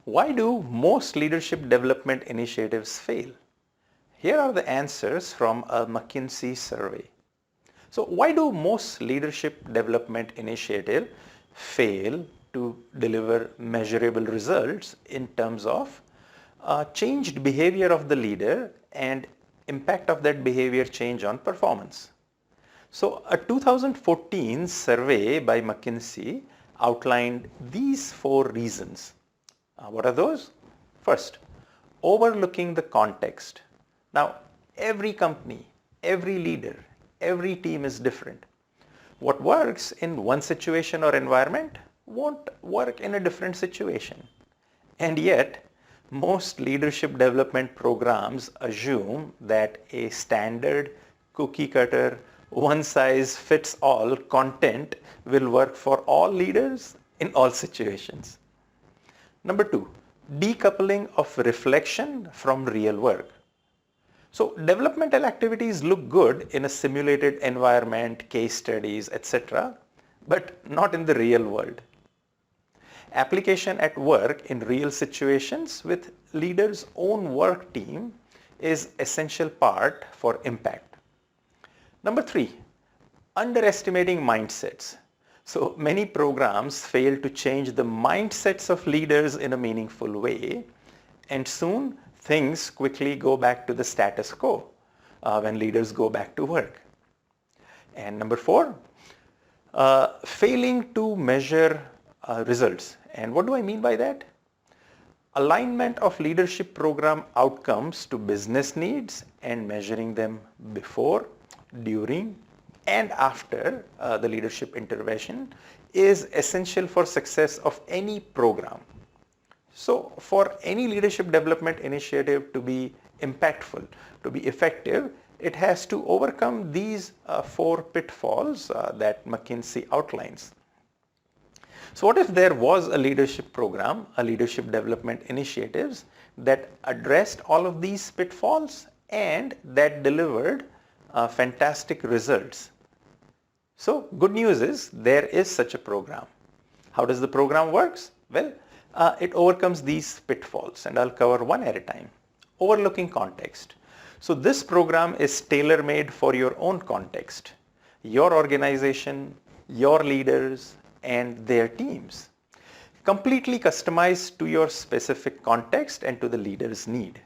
Why do most leadership development initiatives fail? Here are the answers from a McKinsey survey. So why do most leadership development initiatives fail to deliver measurable results in terms of changed behavior of the leader and impact of that behavior change on performance? So a 2014 survey by McKinsey outlined these 4 reasons. What are those? First, overlooking the context. Now, every company, every leader, every team is different. What works in one situation or environment won't work in a different situation. And yet, most leadership development programs assume that a standard cookie cutter, one size fits all content will work for all leaders in all situations. Number 2, decoupling of reflection from real work. So developmental activities look good in a simulated environment, case studies, etc., but not in the real world. Application at work in real situations with leaders' own work team is essential part for impact. Number 3, underestimating mindsets. So many programs fail to change the mindsets of leaders in a meaningful way, and soon things quickly go back to the status quo when leaders go back to work. And number 4, failing to measure results. And what do I mean by that? Alignment of leadership program outcomes to business needs and measuring them before, during, and after the leadership intervention is essential for success of any program. So for any leadership development initiative to be impactful, to be effective, it has to overcome these 4 pitfalls that McKinsey outlines. So what if there was a leadership program, a leadership development initiatives that addressed all of these pitfalls and that delivered fantastic results? So good news is there is such a program. How does the program works? Well, it overcomes these pitfalls, and I'll cover one at a time. Overlooking context. So this program is tailor-made for your own context, your organization, your leaders, and their teams. Completely customized to your specific context and to the leader's need.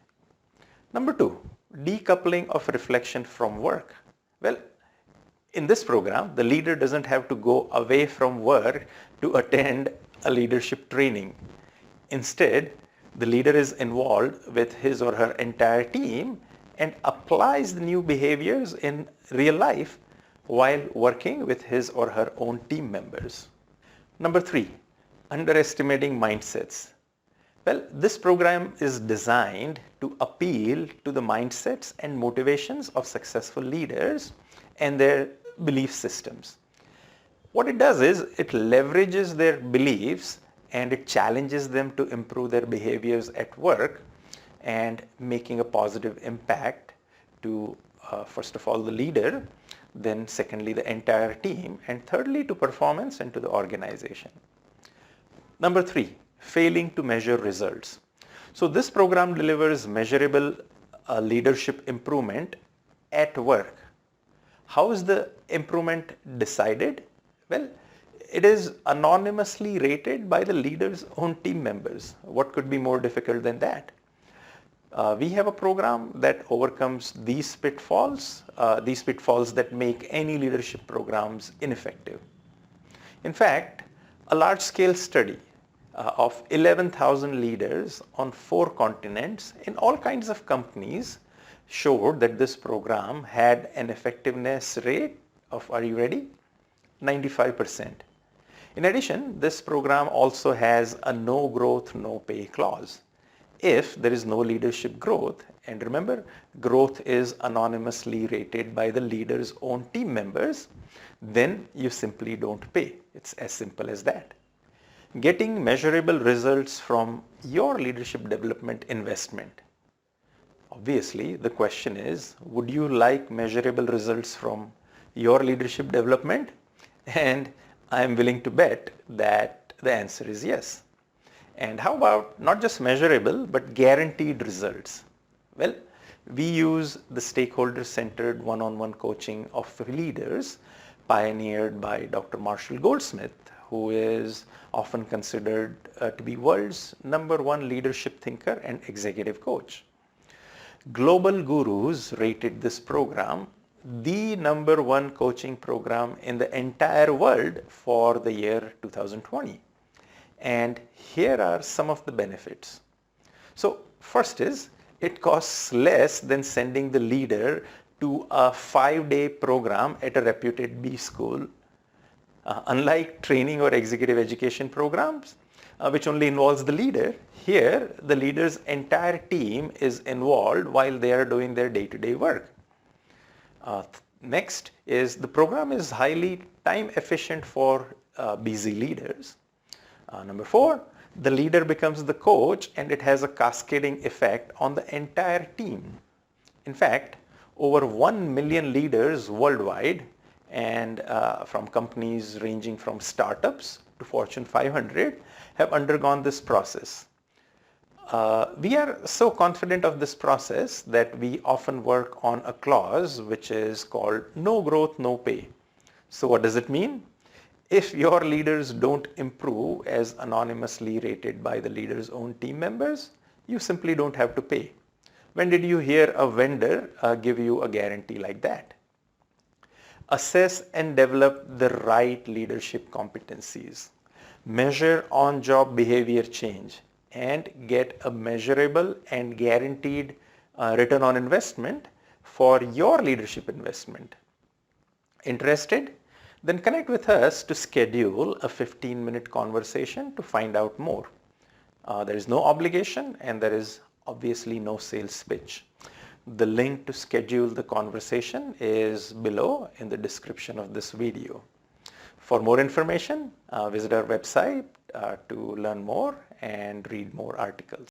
Number 2, decoupling of reflection from work. Well, in this program, the leader doesn't have to go away from work to attend a leadership training. Instead, the leader is involved with his or her entire team and applies the new behaviors in real life while working with his or her own team members. Number 3, underestimating mindsets. Well, this program is designed to appeal to the mindsets and motivations of successful leaders and their belief systems. What it does is it leverages their beliefs and it challenges them to improve their behaviors at work and making a positive impact to first of all the leader, then secondly the entire team, and thirdly to performance and to the organization. Number 3, failing to measure results. So this program delivers measurable leadership improvement at work. How is the improvement decided? Well, it is anonymously rated by the leader's own team members. What could be more difficult than that? We have a program that overcomes these pitfalls that make any leadership programs ineffective. In fact, a large-scale study of 11,000 leaders on 4 continents in all kinds of companies showed that this program had an effectiveness rate of, are you ready? 95%. In addition, this program also has a no growth, no pay clause. If there is no leadership growth, and remember, growth is anonymously rated by the leader's own team members, then you simply don't pay. It's as simple as that. Getting measurable results from your leadership development investment. Obviously, the question is, would you like measurable results from your leadership development? And I am willing to bet that the answer is yes. And how about not just measurable but guaranteed results? Well, we use the stakeholder-centered one-on-one coaching of leaders pioneered by Dr. Marshall Goldsmith, who is often considered to be world's #1 leadership thinker and executive coach. Global gurus rated this program the #1 coaching program in the entire world for the year 2020. And here are some of the benefits. So first is, it costs less than sending the leader to a 5-day program at a reputed B school. Unlike training or executive education programs, which only involves the leader, here the leader's entire team is involved while they are doing their day-to-day work. Next is, the program is highly time efficient for busy leaders. Number 4, the leader becomes the coach and it has a cascading effect on the entire team. In fact, over 1 million leaders worldwide, and from companies ranging from startups to Fortune 500, have undergone this process. We are so confident of this process that we often work on a clause which is called no growth, no pay. So what does it mean? If your leaders don't improve as anonymously rated by the leader's own team members, you simply don't have to pay. When did you hear a vendor give you a guarantee like that? Assess and develop the right leadership competencies. Measure on-job behavior change and get a measurable and guaranteed return on investment for your leadership investment. Interested? Then connect with us to schedule a 15-minute conversation to find out more. There is no obligation and there is obviously no sales pitch. The link to schedule the conversation is below in the description of this video. For more information, visit our website to learn more and read more articles.